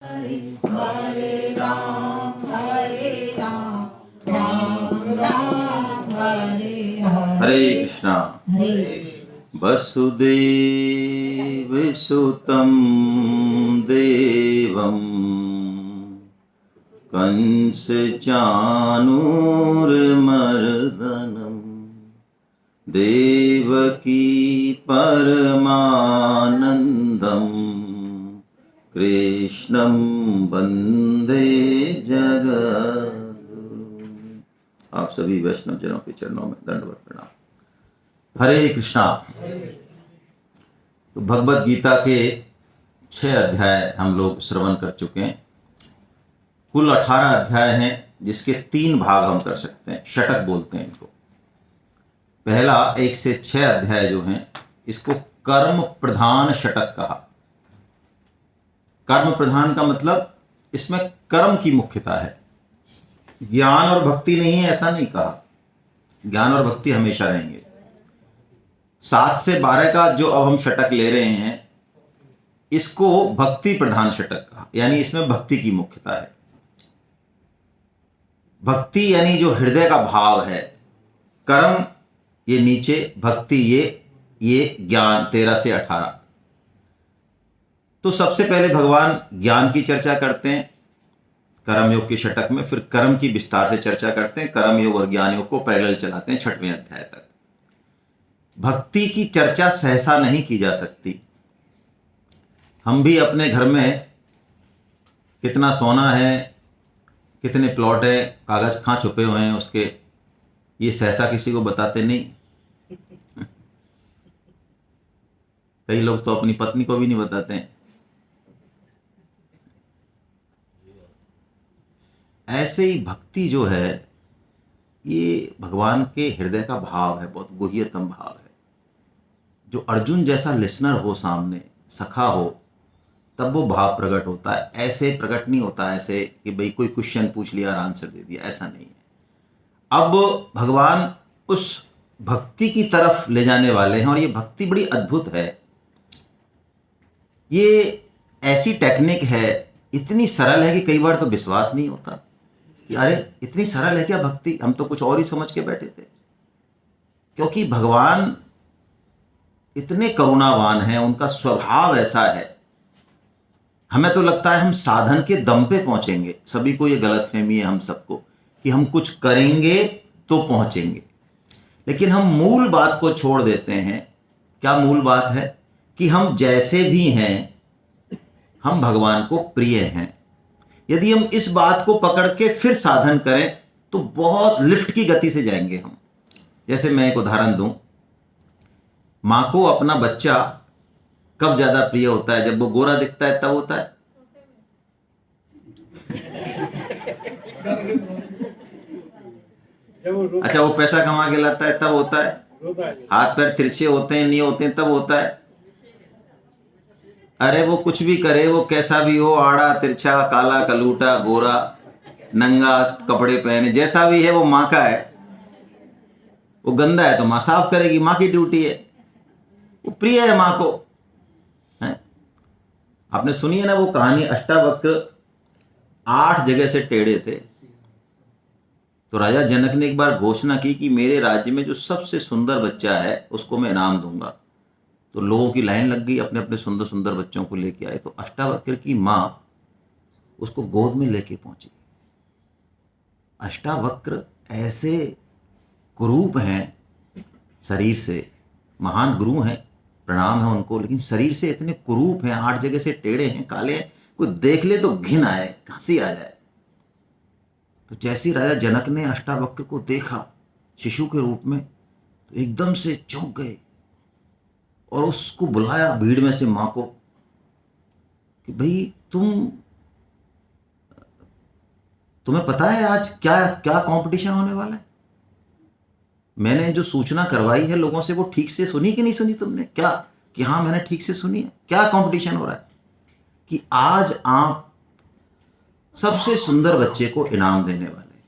हरे हरे राम राम राम हरे हरे। हरे कृष्णा। वसुदेव सुतं देवं कंस चाणूरमर्दनं देवकी परमानंदं कृष्णं वंदे जगद्गुरुं। आप सभी वैष्णव जनों के चरणों में दंडवत प्रणाम। हरे कृष्णा। तो भगवत गीता के 6 अध्याय हम लोग श्रवण कर चुके हैं। कुल 18 अध्याय हैं, जिसके 3 भाग हम कर सकते हैं, षटक बोलते हैं इनको। पहला 1 से 6 अध्याय जो हैं, इसको कर्म प्रधान षटक कहा। कर्म प्रधान का मतलब इसमें कर्म की मुख्यता है, ज्ञान और भक्ति नहीं है, ऐसा नहीं कहा। ज्ञान और भक्ति हमेशा रहेंगे। 7 से 12 का जो अब हम षटक ले रहे हैं, इसको भक्ति प्रधान षटक कहा, यानी इसमें भक्ति की मुख्यता है। भक्ति यानी जो हृदय का भाव है। कर्म ये नीचे, भक्ति ये ज्ञान 13 से 18। तो सबसे पहले भगवान ज्ञान की चर्चा करते हैं कर्म योग के षटक में, फिर कर्म की विस्तार से चर्चा करते हैं, कर्म योग और ज्ञान योग को पैरेलल चलाते हैं 6वें अध्याय तक। भक्ति की चर्चा सहसा नहीं की जा सकती। हम भी अपने घर में कितना सोना है, कितने प्लॉट है, कागज कहाँ छुपे हुए हैं उसके, ये सहसा किसी को बताते नहीं। कई लोग तो अपनी पत्नी को भी नहीं बताते हैं। ऐसे ही भक्ति जो है, ये भगवान के हृदय का भाव है, बहुत गुह्यतम भाव है। जो अर्जुन जैसा लिसनर हो सामने, सखा हो, तब वो भाव प्रकट होता है। ऐसे प्रकट नहीं होता ऐसे कि भाई कोई क्वेश्चन पूछ लिया और आंसर दे दिया, ऐसा नहीं है। अब भगवान उस भक्ति की तरफ ले जाने वाले हैं, और ये भक्ति बड़ी अद्भुत है। ये ऐसी टेक्निक है, इतनी सरल है कि कई बार तो विश्वास नहीं होता कि अरे इतनी सरल है क्या भक्ति, हम तो कुछ और ही समझ के बैठे थे। क्योंकि भगवान इतने करुणावान हैं, उनका स्वभाव ऐसा है। हमें तो लगता है हम साधन के दम पे पहुंचेंगे। सभी को ये गलतफहमी है हम सबको कि हम कुछ करेंगे तो पहुंचेंगे, लेकिन हम मूल बात को छोड़ देते हैं। क्या मूल बात है? कि हम जैसे भी हैं, हम भगवान को प्रिय हैं। यदि हम इस बात को पकड़ के फिर साधन करें तो बहुत लिफ्ट की गति से जाएंगे हम। जैसे मैं एक उदाहरण दूं, मां को अपना बच्चा कब ज्यादा प्रिय होता है? जब वो गोरा दिखता है तब होता है। अच्छा, वो पैसा कमा के लाता है तब होता है। हाथ पैर तिरछे होते हैं, नहीं होते हैं, तब होता है। अरे वो कुछ भी करे, वो कैसा भी हो, आड़ा तिरछा, काला कलूटा, गोरा, नंगा, कपड़े पहने, जैसा भी है वो माँ का है। वो गंदा है तो माँ साफ करेगी, माँ की ड्यूटी है। वो प्रिय है माँ को, है? आपने सुनी है ना वो कहानी, अष्टावक्र 8 जगह से टेढ़े थे। तो राजा जनक ने एक बार घोषणा की कि मेरे राज्य में जो सबसे सुंदर बच्चा है उसको मैं इनाम दूंगा। तो लोगों की लाइन लग गई, अपने अपने सुंदर सुंदर बच्चों को लेके आए। तो अष्टावक्र की माँ उसको गोद में लेके पहुंची। अष्टावक्र ऐसे कुरूप हैं, शरीर से महान गुरु हैं, प्रणाम है उनको, लेकिन शरीर से इतने कुरूप हैं, 8 जगह से टेढ़े हैं, काले हैं, कोई देख ले तो घिन आए, हंसी आ जाए। तो जैसे राजा जनक ने अष्टावक्र को देखा शिशु के रूप में, तो एकदम से चौंक गए और उसको बुलाया भीड़ में से, माँ को, कि भाई तुम्हें पता है आज क्या क्या कंपटीशन होने वाला है? मैंने जो सूचना करवाई है लोगों से, वो ठीक से सुनी कि नहीं सुनी तुमने? क्या? कि हाँ मैंने ठीक से सुनी है। क्या कंपटीशन हो रहा है? कि आज आप सबसे सुंदर बच्चे को इनाम देने वाले हैं,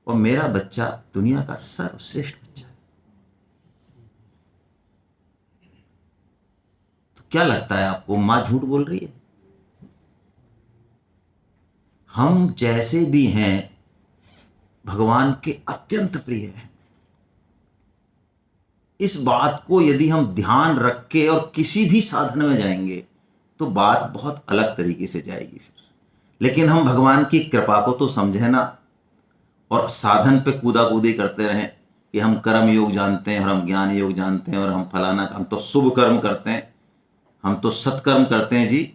और मेरा बच्चा दुनिया का सर्वश्रेष्ठ बच्चा है। तो क्या लगता है आपको, मां झूठ बोल रही है? हम जैसे भी हैं भगवान के अत्यंत प्रिय हैं। इस बात को यदि हम ध्यान रख के और किसी भी साधन में जाएंगे तो बात बहुत अलग तरीके से जाएगी फिर। लेकिन हम भगवान की कृपा को तो समझे ना, और साधन पे कूदा कूदी करते रहें कि हम कर्म योग जानते हैं और हम ज्ञान योग जानते हैं और हम फलाना, हम तो शुभ कर्म करते हैं, हम तो सत्कर्म करते हैं जी,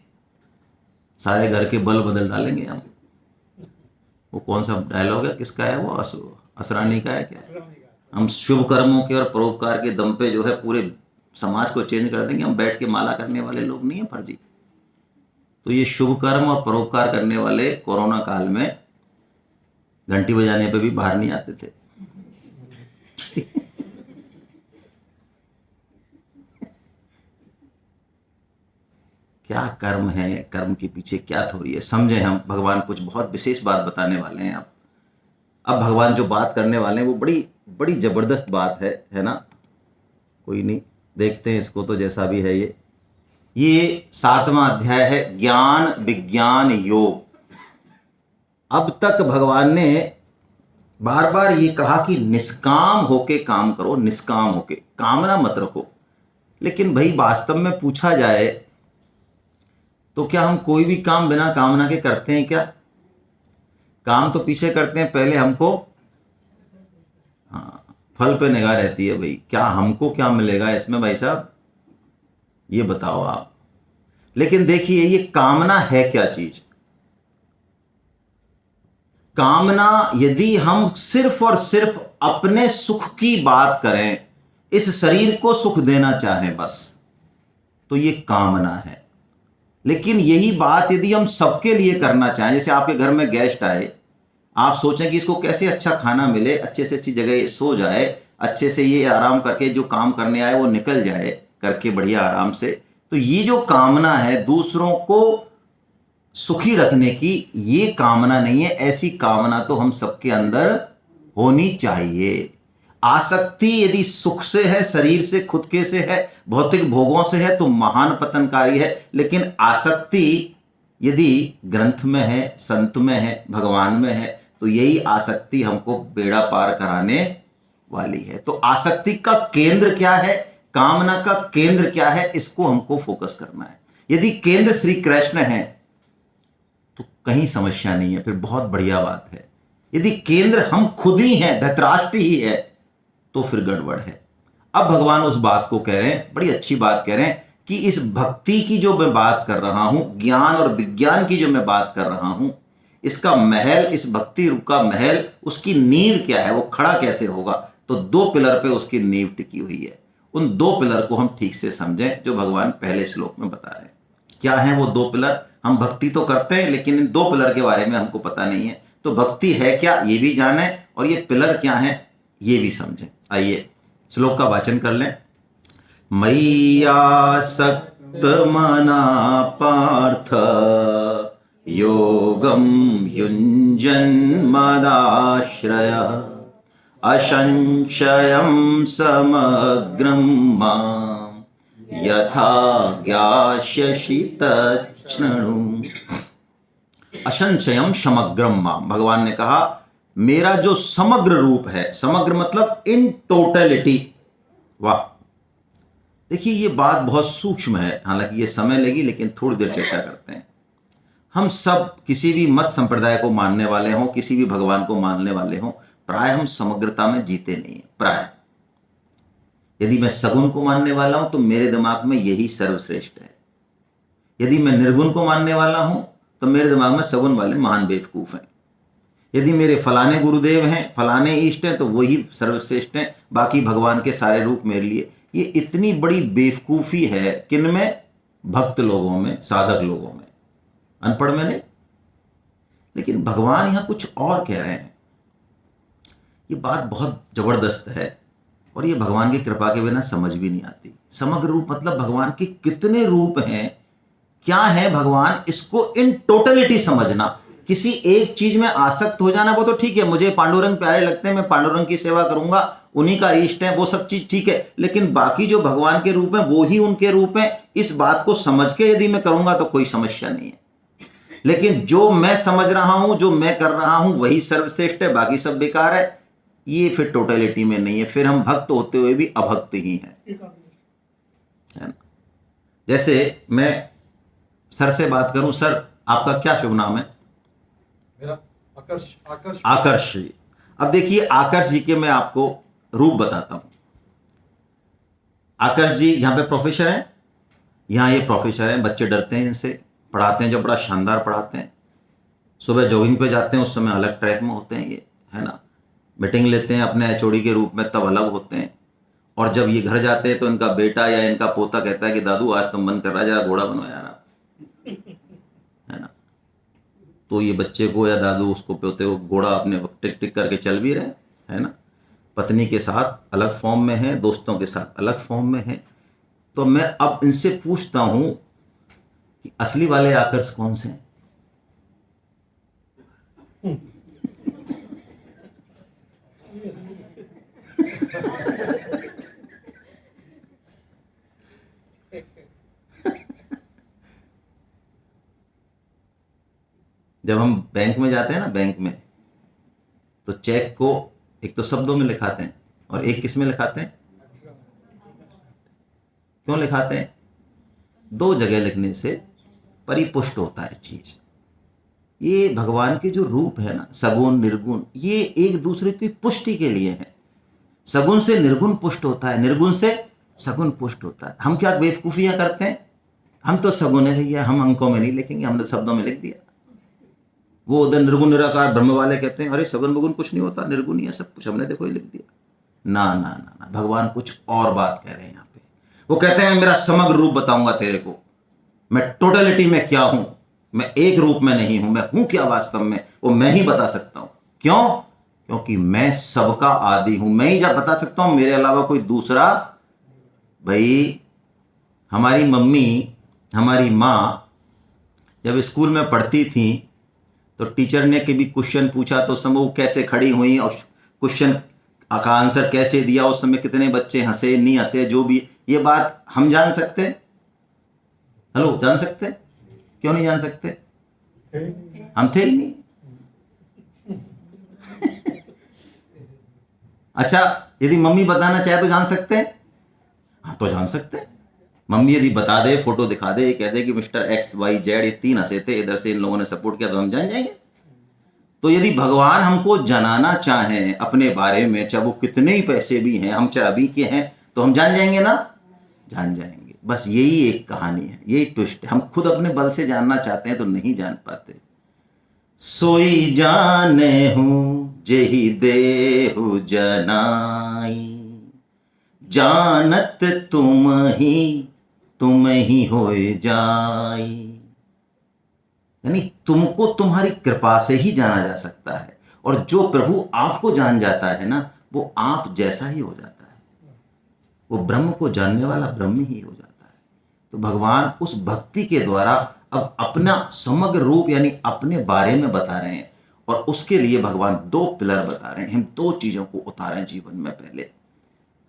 सारे घर के बल बदल डालेंगे हम। वो कौन सा डायलॉग है, किसका है वो, असरानी का है क्या? हम शुभ कर्मों के और परोपकार के दम पे जो है पूरे समाज को चेंज कर देंगे। हम बैठ के माला करने वाले लोग नहीं है फर्जी। तो ये शुभ कर्म और परोपकार करने वाले कोरोना काल में घंटी बजाने पे भी बाहर नहीं आते थे। क्या कर्म है, कर्म के पीछे क्या थोड़ी है, समझे हम। भगवान कुछ बहुत विशेष बात बताने वाले हैं अब भगवान जो बात करने वाले हैं वो बड़ी बड़ी जबरदस्त बात है ना। कोई नहीं, देखते हैं इसको तो, जैसा भी है ये 7वां अध्याय है, ज्ञान विज्ञान योग। अब तक भगवान ने बार बार ये कहा कि निष्काम होके काम करो, निष्काम होके, कामना मत रखो। लेकिन भाई वास्तव में पूछा जाए तो क्या हम कोई भी काम बिना कामना के करते हैं क्या? काम तो पीछे करते हैं, पहले हमको फल पे निगाह रहती है। भाई क्या हमको क्या मिलेगा इसमें भाई साहब, ये बताओ आप। लेकिन देखिए ये कामना है क्या चीज। कामना, यदि हम सिर्फ और सिर्फ अपने सुख की बात करें, इस शरीर को सुख देना चाहें बस, तो ये कामना है। लेकिन यही बात यदि हम सबके लिए करना चाहें, जैसे आपके घर में गेस्ट आए, आप सोचें कि इसको कैसे अच्छा खाना मिले, अच्छे से अच्छी जगह सो जाए, अच्छे से ये आराम करके जो काम करने आए वो निकल जाए करके बढ़िया आराम से, तो ये जो कामना है दूसरों को सुखी रखने की, ये कामना नहीं है। ऐसी कामना तो हम सबके अंदर होनी चाहिए। आसक्ति यदि सुख से है, शरीर से, खुद के से है, भौतिक भोगों से है तो महान पतनकारी है। लेकिन आसक्ति यदि ग्रंथ में है, संत में है, भगवान में है, तो यही आसक्ति हमको बेड़ा पार कराने वाली है। तो आसक्ति का केंद्र क्या है, कामना का केंद्र क्या है, इसको हमको फोकस करना है। यदि केंद्र श्री कृष्ण है तो कहीं समस्या नहीं है, फिर बहुत बढ़िया बात है। यदि केंद्र हम खुद ही हैं, धृतराष्ट्र ही है, तो फिर गड़बड़ है। अब भगवान उस बात को कह रहे हैं, बड़ी अच्छी बात कह रहे हैं कि इस भक्ति की जो मैं बात कर रहा हूं, ज्ञान और विज्ञान की जो मैं बात कर रहा हूं, इसका महल, इस भक्ति रूप का महल, उसकी नींव क्या है, वो खड़ा कैसे होगा? तो 2 पिलर पे उसकी नींव टिकी हुई है। उन 2 पिलर को हम ठीक से समझें जो भगवान पहले श्लोक में बता रहे हैं। क्या है वो 2 पिलर? हम भक्ति तो करते हैं लेकिन इन 2 पिलर के बारे में हमको पता नहीं है। तो भक्ति है क्या ये भी जाने, और ये पिलर क्या है ये भी समझें। आइए श्लोक का वाचन कर लें। मय्यासक्त मना पार्थ योगम युञ्जन् मदाश्रयः असंशयं समग्रं मां यथा ज्ञास्यसि तच्छृणु। असंशयम समग्रम माम, भगवान ने कहा मेरा जो समग्र रूप है, समग्र मतलब इन टोटलिटी। वाह, देखिए ये बात बहुत सूक्ष्म है, हालांकि ये समय लेगी लेकिन थोड़ी देर चर्चा करते हैं। हम सब किसी भी मत संप्रदाय को मानने वाले हों, किसी भी भगवान को मानने वाले हों, प्राय हम समग्रता में जीते नहीं है। प्राय यदि मैं सगुण को मानने वाला हूं तो मेरे दिमाग में यही सर्वश्रेष्ठ है। यदि मैं निर्गुण को मानने वाला हूं तो मेरे दिमाग में सगुण वाले महान बेवकूफ हैं। यदि मेरे फलाने गुरुदेव हैं, फलाने इष्ट हैं, तो वही सर्वश्रेष्ठ हैं, बाकी भगवान के सारे रूप मेरे लिए। ये इतनी बड़ी बेवकूफी है किनमें? भक्त लोगों में, साधक लोगों में, अनपढ़ में नहीं। लेकिन भगवान यहां कुछ और कह रहे हैं। ये बात बहुत जबरदस्त है और ये भगवान की कृपा के बिना समझ भी नहीं आती। समग्र रूप मतलब भगवान के कितने रूप हैं, क्या है भगवान, इसको इन टोटलिटी समझना। किसी एक चीज में आसक्त हो जाना वो तो ठीक है, मुझे पांडुरंग प्यारे लगते हैं, मैं पांडुरंग की सेवा करूंगा, उन्हीं का इष्ट है, वो सब चीज ठीक है। लेकिन बाकी जो भगवान के रूप हैं वो ही उनके रूप हैं, इस बात को समझ के यदि मैं करूंगा तो कोई समस्या नहीं है। लेकिन जो मैं समझ रहा हूं, जो मैं कर रहा हूं, वही सर्वश्रेष्ठ है, बाकी सब बेकार है, ये फिर टोटलिटी में नहीं है। फिर हम भक्त होते हुए भी अभक्त ही हैं, है ना। जैसे मैं सर से बात करूं, सर आपका क्या शुभ नाम है? मेरा आकर्ष आकर्ष आकर्ष जी। अब देखिए, आकर्ष जी के मैं आपको रूप बताता हूं। आकर्ष जी यहाँ पे प्रोफेसर हैं, यहाँ ये प्रोफेसर हैं, बच्चे डरते हैं इनसे, पढ़ाते हैं, जब बड़ा शानदार पढ़ाते हैं। सुबह जॉगिंग पे जाते हैं, उस समय अलग ट्रैक में होते हैं ये, है ना। मीटिंग लेते हैं अपने एचओडी के रूप में, तब अलग होते हैं। और जब ये घर जाते हैं तो इनका बेटा या इनका पोता कहता है कि दादू आज तुम मन कर रहा है, जरा घोड़ा बनो यार आप, है ना। तो ये बच्चे को या दादू उसको पोते को घोड़ा अपने टिक टिक करके चल भी रहे हैं, है ना। पत्नी के साथ अलग फॉर्म में है, दोस्तों के साथ अलग फॉर्म में है। तो मैं अब इनसे पूछता हूं कि असली वाले आकर्ष कौन से हैं? जब हम बैंक में जाते हैं ना, बैंक में, तो चेक को एक तो शब्दों में लिखाते हैं और एक किस में लिखाते हैं? क्यों लिखाते हैं? दो जगह लिखने से परिपुष्ट होता है चीज। ये भगवान के जो रूप है ना, सगुण निर्गुण, ये एक दूसरे की पुष्टि के लिए है। सगुण से निर्गुण पुष्ट होता है, निर्गुण से सगुण पुष्ट होता है। हम क्या बेवकूफियां करते हैं, हम तो सगुण है भैया, हम अंकों में नहीं लिखेंगे, हमने शब्दों में लिख दिया। वो उधर निर्गुण निराकार ब्रह्म वाले कहते हैं अरे सगुण बगुण कुछ नहीं होता, निर्गुण ही है सब कुछ, हमने देखो ये लिख दिया। ना ना ना ना, भगवान कुछ और बात कह रहे हैं यहाँ पे। वो कहते हैं मैं मेरा समग्र रूप बताऊंगा तेरे को, मैं टोटलिटी में क्या हूं, मैं एक रूप में नहीं हूं, मैं हूं क्या वास्तव में, वो मैं ही बता सकता हूं। क्यों? क्योंकि मैं सबका आदि हूं, मैं ही जब बता सकता हूं, मेरे अलावा कोई दूसरा। भाई हमारी मम्मी, हमारी माँ जब स्कूल में पढ़ती थी तो टीचर ने कभी क्वेश्चन पूछा तो उस समय वो कैसे खड़ी हुई और क्वेश्चन का आंसर कैसे दिया, उस समय कितने बच्चे हंसे नहीं हंसे, जो भी, ये बात हम जान सकते हैं? हेलो, जान सकते हैं? क्यों नहीं जान सकते? हम थे ही नहीं। अच्छा, यदि मम्मी बताना चाहे तो जान सकते हैं? हाँ, तो जान सकते हैं। मम्मी यदि बता दे, फोटो दिखा दे, कह दे कि मिस्टर एक्स वाई जेड ये तीन हंसे थे, इधर से इन लोगों ने सपोर्ट किया, तो हम जान जाएंगे। तो यदि भगवान हमको जनाना चाहें अपने बारे में, चाहे वो कितने ही पैसे भी हैं, हम चाहे अभी के हैं, तो हम जान जाएंगे ना, जान जाएंगे। बस यही एक कहानी है, यही ट्विस्ट है। हम खुद अपने बल से जानना चाहते हैं तो नहीं जान पाते। सोई जाने हूं जेहि देहु जनाई, जानत तुम ही होए जाई। यानी तुमको तुम्हारी कृपा से ही जाना जा सकता है, और जो प्रभु आपको जान जाता है ना, वो आप जैसा ही हो जाता है। वो ब्रह्म को जानने वाला ब्रह्म ही हो जाता है। तो भगवान उस भक्ति के द्वारा अब अपना समग्र रूप यानी अपने बारे में बता रहे हैं, और उसके लिए भगवान दो पिलर बता रहे हैं। हम दो चीजों को उतारें जीवन में पहले,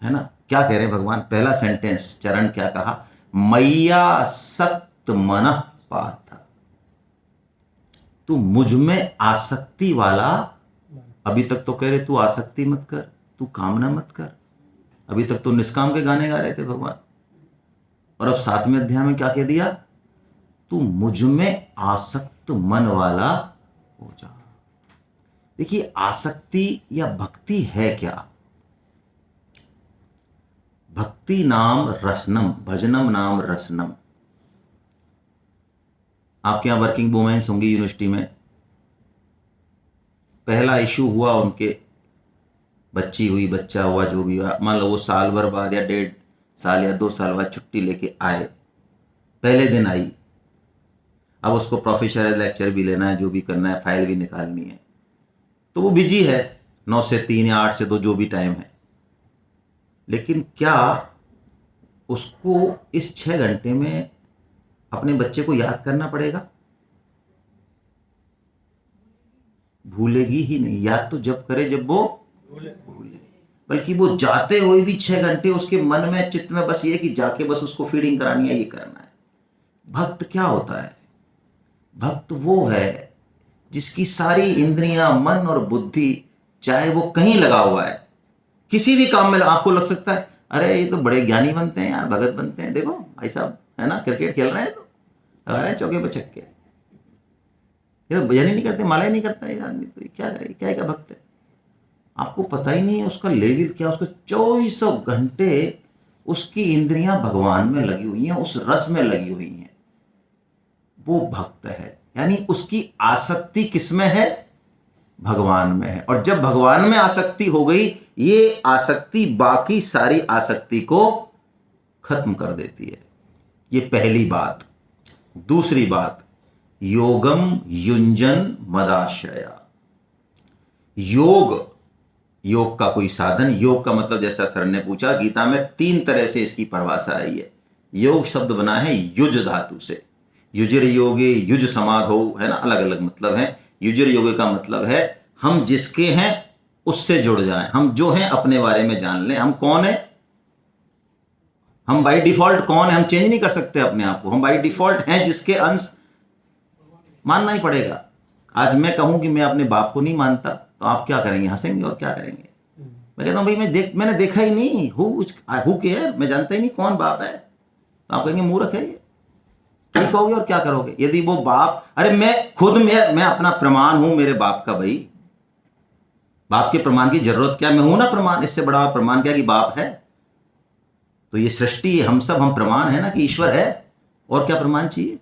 है ना। क्या कह रहे हैं भगवान? पहला सेंटेंस, चरण क्या कहा? मैया सक्त मन पार्थ, तू मुझ में आसक्ति वाला। अभी तक तो कह रहे तू आसक्ति मत कर, तू कामना मत कर। अभी तक तो निष्काम के गाने गा रहे थे भगवान, और अब 7वें अध्याय में क्या कह दिया? तू मुझ में आसक्त मन वाला हो जा। देखिए, आसक्ति या भक्ति है क्या? भक्ति नाम रसनम, भजनम नाम रसनम। आपके यहां वर्किंग वुमेन्स होंगी यूनिवर्सिटी में, पहला इशू हुआ, उनके बच्ची हुई, बच्चा हुआ, जो भी हुआ, मान लो वो साल भर बाद या 1.5 साल या 2 साल बाद छुट्टी लेके आए, पहले दिन आई। अब उसको प्रोफेसर लेक्चर भी लेना है, जो भी करना है, फाइल भी निकालनी है, तो वो बिजी है 9 से 3 या 8 से 2 जो भी टाइम है। लेकिन क्या उसको इस 6 घंटे में अपने बच्चे को याद करना पड़ेगा? भूलेगी ही नहीं। याद तो जब करे जब वो भूले, बल्कि वो जाते हुए भी 6 घंटे उसके मन में, चित्त में बस ये कि जाके बस उसको फीडिंग करानी है, ये करना है। भक्त क्या होता है? भक्त वो है जिसकी सारी इंद्रियां, मन और बुद्धि, चाहे वो कहीं लगा हुआ है, किसी भी काम में आपको लग सकता है अरे ये तो बड़े ज्ञानी बनते हैं यार, भगत बनते हैं, देखो भाई साहब है ना, क्रिकेट खेल रहे हैं तो लगा रहे हैं चौके पे छक्के, ये तो भजन ही नहीं करते, माला ही नहीं करता ये आदमी, तो ये क्या करे, क्या भक्त है? आपको पता ही नहीं है उसका लेवल क्या, उसको 24 घंटे उसकी इंद्रियां भगवान में लगी हुई हैं, उस रस में लगी हुई हैं, वो भक्त है। यानी उसकी आसक्ति किसमें है? भगवान में है। और जब भगवान में आसक्ति हो गई, ये आसक्ति बाकी सारी आसक्ति को खत्म कर देती है। ये पहली बात। दूसरी बात, योगम युंजन मदाश्रया। योग का कोई साधन, योग का मतलब जैसा सर ने पूछा, गीता में 3 तरह से इसकी परिभाषा आई है। योग शब्द बना है युज धातु से, युजर योगे, युज समाधो, है ना, अलग अलग मतलब है। युजर योगे का मतलब है हम जिसके हैं उससे जुड़ जाएं, हम जो हैं अपने बारे में जान लें, हम कौन है, हम बाय डिफॉल्ट कौन है, हम चेंज नहीं कर सकते अपने आप को, हम बाय डिफॉल्ट हैं जिसके अंश, मानना ही पड़ेगा। आज मैं कहूं कि मैं अपने बाप को नहीं मानता तो आप क्या करेंगे? हंसेंगे और क्या करेंगे? मैं कहता हूं भाई मैंने देखा ही नहीं, हु केयर, मैं जानता ही नहीं कौन बाप है, तो आप कहेंगे मूर्ख है ये, ठीक कहोगे और क्या करोगे? यदि वो बाप, अरे मैं अपना प्रमाण हूं मेरे बाप का, भाई बाप के प्रमाण की जरूरत क्या, मैं हूं ना प्रमाण, इससे बड़ा प्रमाण क्या कि बाप है? तो ये सृष्टि, हम सब हम प्रमाण है ना कि ईश्वर है, और क्या प्रमाण चाहिए?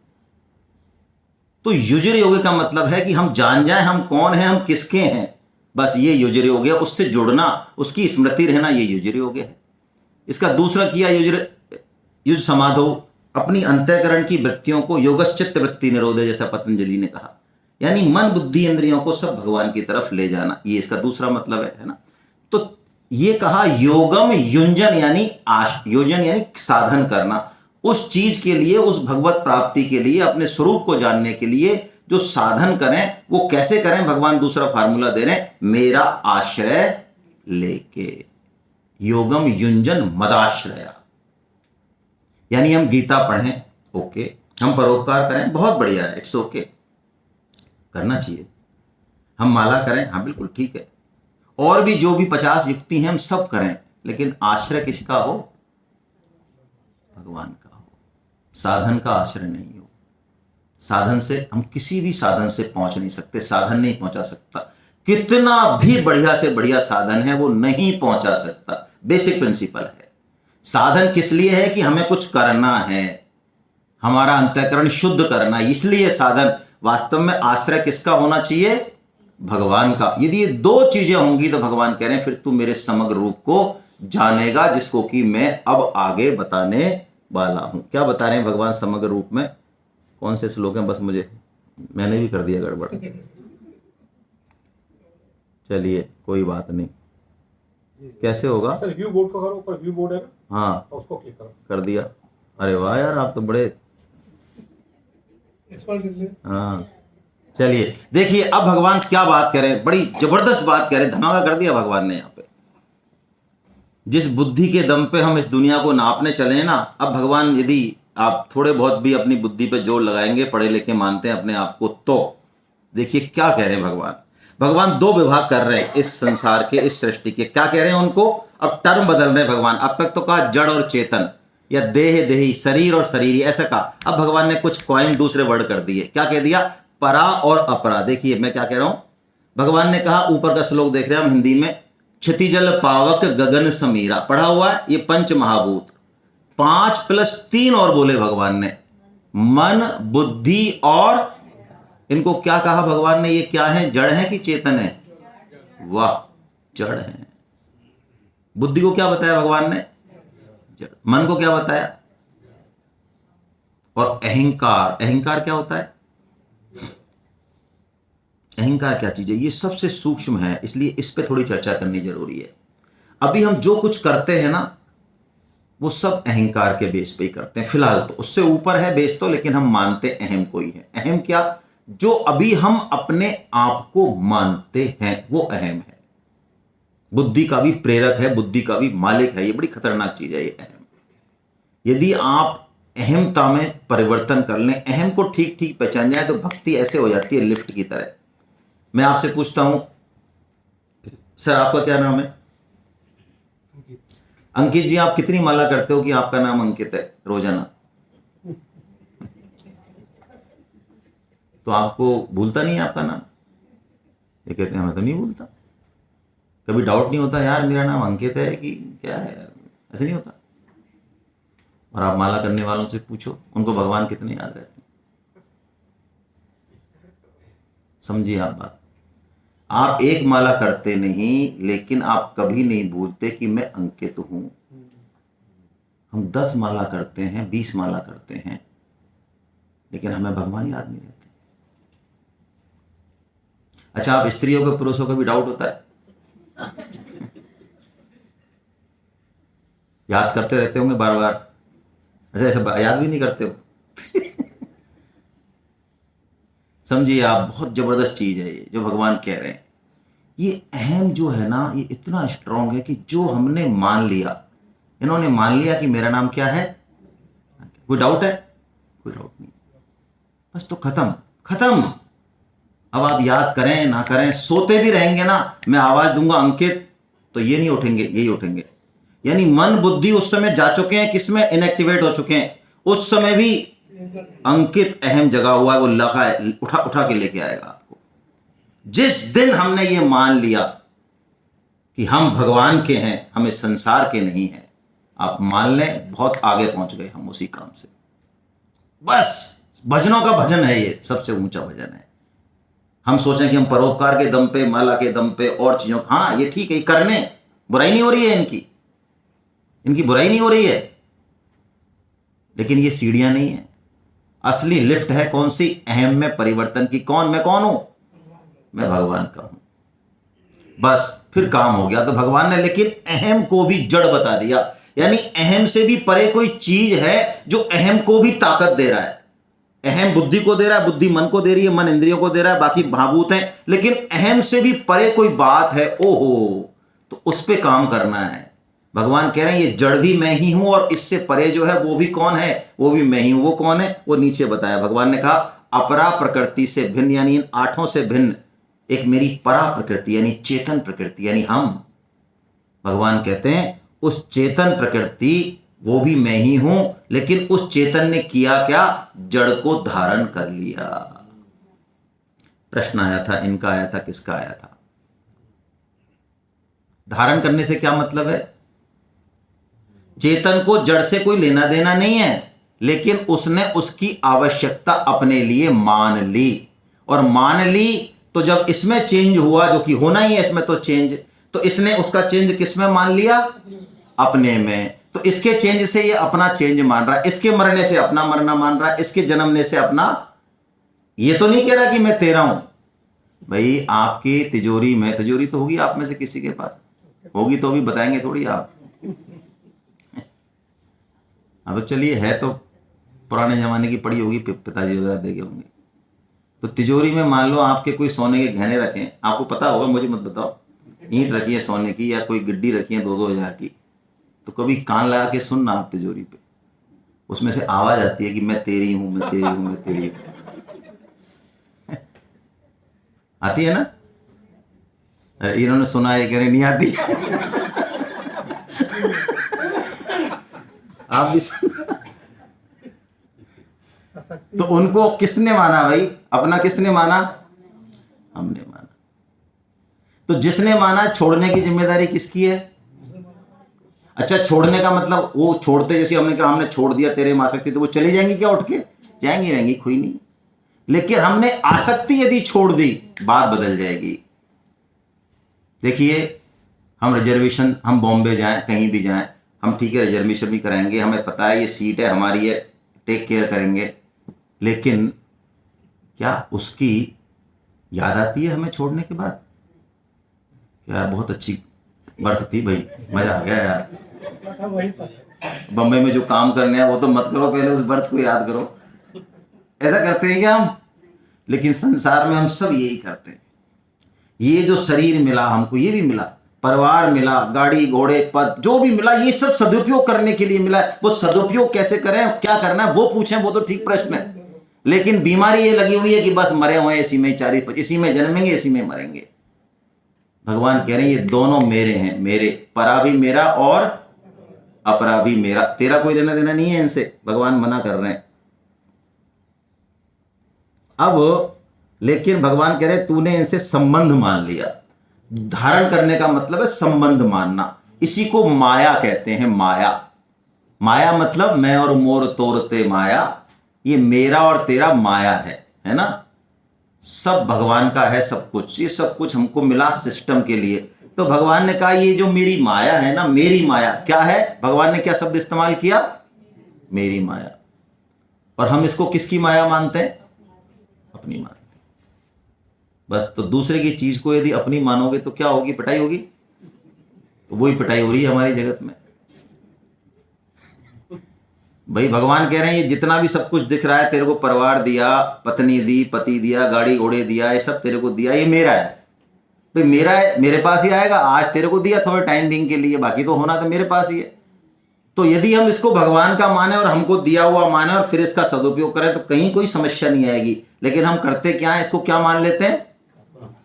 तो युजर योग का मतलब है कि हम जान जाएं हम कौन हैं, हम किसके हैं, बस ये युजर योग है। उससे जुड़ना, उसकी स्मृति रहना, ये युजर योग है। इसका दूसरा किया युज समाधो, अपनी अंतःकरण की वृत्तियों को, योगश्चित्त वृत्ति निरोधे, जैसा पतंजलि ने कहा, यानी मन बुद्धि इंद्रियों को सब भगवान की तरफ ले जाना, ये इसका दूसरा मतलब है ना। तो ये कहा योगम युंजन, यानी योजन यानी साधन करना, उस चीज के लिए, उस भगवत प्राप्ति के लिए, अपने स्वरूप को जानने के लिए जो साधन करें, वो कैसे करें? भगवान दूसरा फार्मूला दे रहे हैं, मेरा आश्रय लेके। योगम युंजन मदाश्रया, यानी हम गीता पढ़ें, ओके, हम परोपकार करें, बहुत बढ़िया है, इट्स ओके, करना चाहिए। हम माला करें, हाँ बिल्कुल ठीक है, और भी जो भी 50 युक्ति हैं हम सब करें, लेकिन आश्रय किसका हो? भगवान का हो, साधन का आश्रय नहीं हो। साधन से हम किसी भी साधन से पहुंच नहीं सकते, साधन नहीं पहुंचा सकता, कितना भी बढ़िया से बढ़िया साधन है वो नहीं पहुंचा सकता। बेसिक प्रिंसिपल है। साधन किस लिए है? कि हमें कुछ करना है, हमारा अंतःकरण शुद्ध करना, इसलिए साधन। वास्तव में आश्रय किसका होना चाहिए? भगवान का। यदि ये 2 चीजें होंगी तो भगवान कह रहे हैं फिर तू मेरे समग्र रूप को जानेगा, जिसको कि मैं अब आगे बताने वाला हूं। क्या बता रहे हैं भगवान समग्र रूप में? कौन से श्लोक हैं? बस मैंने भी कर दिया गड़बड़, चलिए कोई बात नहीं। कैसे होगा सर? व्यू बोर्ड को करो, ऊपर व्यू बोर्ड है ना, हाँ तो उसको क्लिक करो। कर दिया। अरे वाह यार, आप तो बड़े, हाँ चलिए देखिए अब भगवान क्या बात करें, बड़ी जबरदस्त बात करें, धमाका कर दिया भगवान ने यहाँ पे। जिस बुद्धि के दम पे हम इस दुनिया को नापने चले ना, अब भगवान, यदि आप थोड़े बहुत भी अपनी बुद्धि पे जोर लगाएंगे, पढ़े लिखे मानते हैं अपने आप को, तो देखिए क्या कह रहे हैं भगवान। भगवान 2 विभाग कर रहे हैं इस संसार के, इस सृष्टि के। क्या कह रहे हैं उनको? अब टर्म बदल रहे हैं भगवान। अब तक तो कहा जड़ और चेतन, या देह देही, शरीर और शरीरी, ऐसा कहा। अब भगवान ने कुछ कॉइन दूसरे वर्ड कर दिए। क्या कह दिया? परा और अपरा। देखिए मैं क्या कह रहा हूं, भगवान ने कहा, ऊपर का श्लोक देख रहे हैं हम हिंदी में, क्षितिजल पावक गगन समीरा, पढ़ा हुआ है, ये 5 महाभूत, 5 + 3 और बोले भगवान ने, मन बुद्धि और, इनको क्या कहा भगवान ने? ये क्या है? जड़ है कि चेतन है? वाह, जड़ है। बुद्धि को क्या बताया भगवान ने? जड़। मन को क्या बताया? और अहंकार, अहंकार क्या होता है? अहंकार क्या चीज है? ये सबसे सूक्ष्म है, इसलिए इस पे थोड़ी चर्चा करनी जरूरी है। अभी हम जो कुछ करते हैं ना, वो सब अहंकार के बेस पे ही करते हैं फिलहाल, तो उससे ऊपर है बेस तो, लेकिन हम मानते अहम को ही है। अहम क्या? जो अभी हम अपने आप को मानते हैं वो अहम है। बुद्धि का भी प्रेरक है, बुद्धि का भी मालिक है, ये बड़ी खतरनाक चीज है ये अहम। यदि आप अहमता में परिवर्तन कर लें, अहम को ठीक ठीक पहचान जाए, तो भक्ति ऐसे हो जाती है लिफ्ट की तरह। मैं आपसे पूछता हूं, सर आपका क्या नाम है? अंकित जी, आप कितनी माला करते हो कि आपका नाम अंकित है रोजाना? तो आपको भूलता नहीं है आपका नाम? ये कहते हैं मैं तो नहीं भूलता। कभी डाउट नहीं होता यार मेरा नाम अंकित है कि क्या है? ऐसे नहीं होता। और आप माला करने वालों से पूछो, उनको भगवान कितने याद रहते हैं। समझिए आप बात। आप एक माला करते नहीं, लेकिन आप कभी नहीं भूलते कि मैं अंकित हूं। हम 10 माला करते हैं, 20 माला करते हैं, लेकिन हमें भगवान याद नहीं रहते। अच्छा, आप स्त्रियों को पुरुषों को भी डाउट होता है? याद करते रहते होंगे बार बार। अच्छा, ऐसा याद भी नहीं करते हो? समझिए आप, बहुत जबरदस्त चीज है ये जो भगवान कह रहे हैं। ये अहम जो है ना, ये इतना स्ट्रांग है कि जो हमने मान लिया, इन्होंने मान लिया कि मेरा नाम क्या है, कोई डाउट है? कोई डाउट नहीं, बस तो खत्म खत्म। अब आप याद करें ना करें, सोते भी रहेंगे ना, मैं आवाज दूंगा अंकित, तो ये नहीं उठेंगे, यही उठेंगे। यानी मन बुद्धि उस समय जा चुके हैं, किसमें? इनएक्टिवेट हो चुके हैं। उस समय भी अंकित अहम जगा हुआ है, वो लगा है, उठा उठा के लेके आएगा आपको। जिस दिन हमने ये मान लिया कि हम भगवान के हैं, हम इस संसार के नहीं हैं, आप मान लें बहुत आगे पहुंच गए हम उसी काम से। बस भजनों का भजन है ये, सबसे ऊंचा भजन है। हम सोचें कि हम परोपकार के दम पे, माला के दम पे और चीजों, हाँ ये ठीक है, करने बुराई नहीं हो रही है, इनकी बुराई नहीं हो रही है, लेकिन ये सीढ़ियां नहीं है। असली लिफ्ट है कौन सी? अहम में परिवर्तन की। कौन? मैं कौन हूं? मैं भगवान का हूं। बस फिर काम हो गया। तो भगवान ने लेकिन अहम को भी जड़ बता दिया, यानी अहम से भी परे कोई चीज है जो अहम को भी ताकत दे रहा है। अहम बुद्धि को दे रहा है, बुद्धि मन को दे रही है, मन इंद्रियों को दे रहा है, बाकी महाभूत हैं, लेकिन अहम से भी परे कोई बात है, ओहो, तो उस पे काम करना है। भगवान कह रहे हैं ये जड़ भी मैं ही हूं, और इससे परे जो है वो भी कौन है? वो भी मैं ही हूं। वो कौन है? वो नीचे बताया भगवान ने, कहा अपरा प्रकृति से भिन्न, यानी इन 8 से भिन्न एक मेरी परा प्रकृति, यानी चेतन प्रकृति, यानी हम। भगवान कहते हैं उस चेतन प्रकृति वो भी मैं ही हूं, लेकिन उस चेतन ने किया क्या? जड़ को धारण कर लिया। प्रश्न आया था, इनका आया था, किसका आया था? धारण करने से क्या मतलब है? चेतन को जड़ से कोई लेना देना नहीं है, लेकिन उसने उसकी आवश्यकता अपने लिए मान ली, और मान ली तो जब इसमें चेंज हुआ, जो कि होना ही है इसमें तो चेंज, तो इसने उसका चेंज किसमें मान लिया? अपने में। तो इसके चेंज से ये अपना चेंज मान रहा है, इसके मरने से अपना मरना मान रहा है, इसके जन्मने से अपना। ये तो नहीं कह रहा कि मैं तेरा हूं। भाई आपकी तिजोरी में, तिजोरी तो होगी आप में से किसी के पास, होगी तो भी बताएंगे थोड़ी आप। हाँ तो चलिए, है तो पुराने जमाने की पड़ी होगी, पिताजी वगैरह देखे होंगे। तो तिजोरी में मान लो आपके कोई सोने के गहने रखें, आपको पता होगा, मुझे मत बताओ, ईंट रखी है सोने की, या कोई गिड्डी रखी है 2-2 हज़ार की, तो कभी कान लगा के सुनना आप तिजोरी पे, उसमें से आवाज आती है कि मैं तेरी हूं, मैं तेरी हूं, मैं तेरी हूं। आती है ना? इन्होंने सुना है, कह रहे नहीं आती। आप भी तो उनको किसने माना भाई? अपना किसने माना? हमने माना। तो जिसने माना, छोड़ने की जिम्मेदारी किसकी है? अच्छा, छोड़ने का मतलब वो छोड़ते, जैसे हमने कहा हमने छोड़ दिया तेरे में आसक्ति, तो वो चली जाएंगी क्या? उठ के जाएंगी? रहेंगी? कोई नहीं। लेकिन हमने आसक्ति यदि छोड़ दी, बात बदल जाएगी। देखिए, हम रिजर्वेशन, हम बॉम्बे जाएं, कहीं भी जाएं, हम ठीक है रिजर्वेशन भी कराएंगे, हमें पता है ये सीट है हमारी है, टेक केयर करेंगे, लेकिन क्या उसकी याद आती है हमें छोड़ने के बाद? यार बहुत अच्छी बर्थ थी भाई, मजा आ गया यार, बम्बई में जो काम करने हैं वो तो मत करो, पहले उस बर्थ को याद करो। ऐसा करते हैं क्या हम? लेकिन संसार में हम सब यही करते हैं। ये जो शरीर मिला हमको, ये भी मिला, परिवार मिला, गाड़ी घोड़े पद जो भी मिला, ये सब सदुपयोग करने के लिए मिला है। वो सदुपयोग कैसे करें, क्या करना है वो पूछें, वो तो ठीक प्रश्न है। लेकिन बीमारी ये लगी हुई है कि बस मरे हुए इसी में 40-25, इसी में जन्मेंगे इसी में मरेंगे। भगवान कह रहे हैं ये दोनों मेरे हैं, मेरे, परा भी मेरा और अपरा भी मेरा, तेरा कोई लेना देना नहीं है इनसे, भगवान मना कर रहे हैं। अब लेकिन भगवान कह रहे तूने इनसे संबंध मान लिया। धारण करने का मतलब है संबंध मानना, इसी को माया कहते हैं। माया, माया मतलब मैं और मोर तोरते माया, ये मेरा और तेरा माया है ना। सब भगवान का है सब कुछ, ये सब कुछ हमको मिला सिस्टम के लिए। तो भगवान ने कहा ये जो मेरी माया है ना, मेरी माया क्या है, भगवान ने क्या शब्द इस्तेमाल किया, मेरी माया। और हम इसको किसकी माया मानते हैं, अपनी मानते हैं बस। तो दूसरे की चीज को यदि अपनी मानोगे तो क्या होगी, पिटाई होगी। तो वही पिटाई हो रही है हमारी जगत में भाई। भगवान कह रहे हैं ये जितना भी सब कुछ दिख रहा है, तेरे को परिवार दिया, पत्नी दी, पति दिया, गाड़ी घोड़े दिया, ये सब तेरे को दिया, ये मेरा है भाई, मेरा है, मेरे पास ही आएगा। आज तेरे को दिया थोड़े टाइम बिंग के लिए, बाकी तो होना तो मेरे पास ही है। तो यदि हम इसको भगवान का माने और हमको दिया हुआ माने और फिर इसका सदुपयोग करें तो कहीं कोई समस्या नहीं आएगी। लेकिन हम करते क्या है, इसको क्या मान लेते हैं,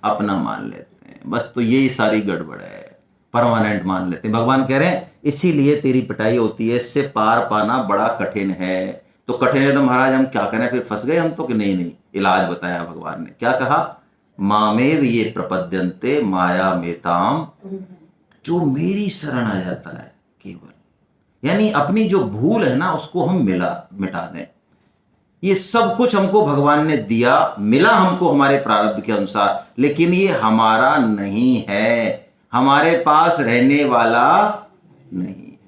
अपना मान लेते हैं बस। तो यही सारी गड़बड़ है, परमानेंट मान लेते हैं। भगवान कह रहे हैं इसीलिए तेरी पिटाई होती है, इससे पार पाना बड़ा कठिन है। तो कठिन है तो महाराज हम क्या करें, फिर फंस गए हम तो, कि नहीं इलाज बताया भगवान ने। क्या कहा, मामेव ये प्रपद्यन्ते माया मेताम, जो मेरी शरण आ जाता है केवल, यानी अपनी जो भूल है ना उसको हम मिटा दें। ये सब कुछ हमको भगवान ने दिया, मिला हमको हमारे प्रारब्ध के अनुसार, लेकिन ये हमारा नहीं है, हमारे पास रहने वाला नहीं है।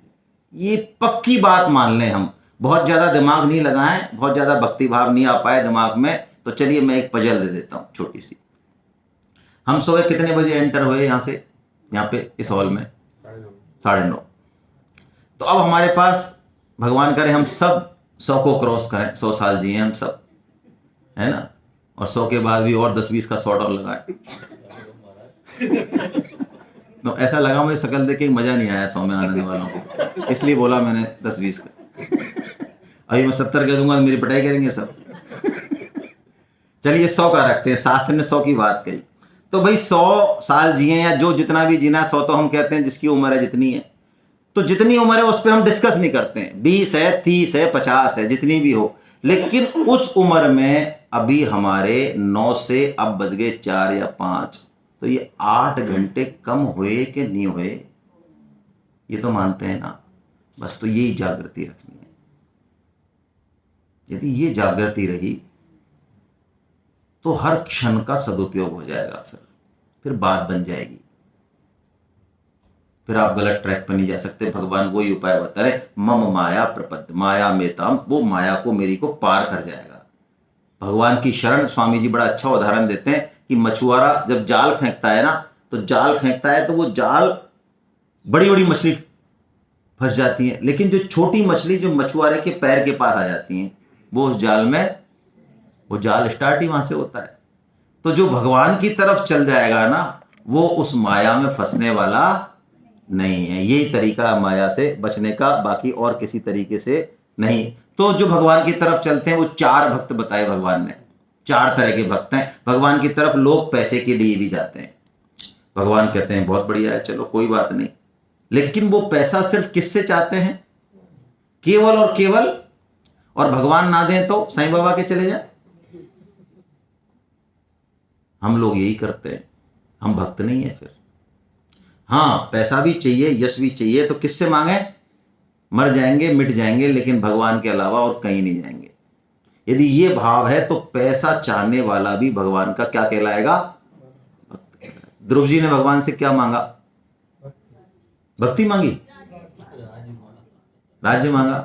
ये पक्की बात मान लें हम। बहुत ज्यादा दिमाग नहीं लगाएं, बहुत ज्यादा भक्ति भाव नहीं आ पाए दिमाग में, तो चलिए मैं एक पजल दे देता हूं छोटी सी। हम सुबह कितने बजे एंटर हुए यहाँ से, यहाँ पे इस हॉल में 9:30। तो अब हमारे पास भगवान करे हम सब 100 को क्रॉस करें, 100 साल जिए हम सब, है ना। और 100 के बाद भी और 10-20 का $100 लगाए। तो ऐसा लगा मुझे शकल देख के मजा नहीं आया 100 में आने वालों को, इसलिए बोला मैंने 10-20 का। अभी मैं 70 कह दूंगा तो मेरी पिटाई करेंगे सब। चलिए 100 का रखते हैं, शास्त्र ने 100 की बात कही। तो भाई 100 साल जिए या जो जितना भी जीना, 100 तो हम कहते हैं जिसकी उम्र है जितनी है। तो जितनी उम्र है उस पर हम डिस्कस नहीं करते हैं, 20 है, 30 है, 50 है, जितनी भी हो। लेकिन उस उम्र में अभी हमारे 9 से अब बज गए 4 या 5, तो ये 8 घंटे कम हुए कि नहीं हुए, ये तो मानते हैं ना। बस तो यही जागृति रखनी है। यदि ये जागृति रही तो हर क्षण का सदुपयोग हो जाएगा, फिर बात बन जाएगी। फिर आप गलत ट्रैक पर नहीं जा सकते। भगवान वही उपाय बता रहे, मम माया प्रपद्य माया मेताम, वो माया को मेरी को पार कर जाएगा। भगवान की शरण, स्वामी जी बड़ा अच्छा उदाहरण देते हैं कि मछुआरा जब जाल फेंकता है ना, तो जाल फेंकता है तो वो जाल, बड़ी बड़ी मछली फंस जाती है, लेकिन जो छोटी मछली जो मछुआरे के पैर के पास आ जाती हैं, वो उस जाल में, वो जाल स्टार्ट ही वहां से होता है। तो जो भगवान की तरफ चल जाएगा ना, वो उस माया में फंसने वाला नहीं है। यही तरीका माया से बचने का, बाकी और किसी तरीके से नहीं। तो जो भगवान की तरफ चलते हैं वो 4 भक्त बताए भगवान ने, 4 तरह के भक्त हैं भगवान की तरफ। लोग पैसे के लिए भी जाते हैं, भगवान कहते हैं बहुत बढ़िया है, चलो कोई बात नहीं, लेकिन वो पैसा सिर्फ किससे चाहते हैं, केवल और केवल, और भगवान ना दें तो साईं बाबा के चले जाए। हम लोग यही करते हैं, हम भक्त नहीं है फिर। हाँ, पैसा भी चाहिए, यश भी चाहिए, तो किससे मांगे, मर जाएंगे, मिट जाएंगे, लेकिन भगवान के अलावा और कहीं नहीं जाएंगे। यदि ये भाव है तो पैसा चाहने वाला भी भगवान का क्या कहलाएगा, ध्रुव जी ने भगवान से क्या मांगा, भक्ति मांगी, राज्य मांगा,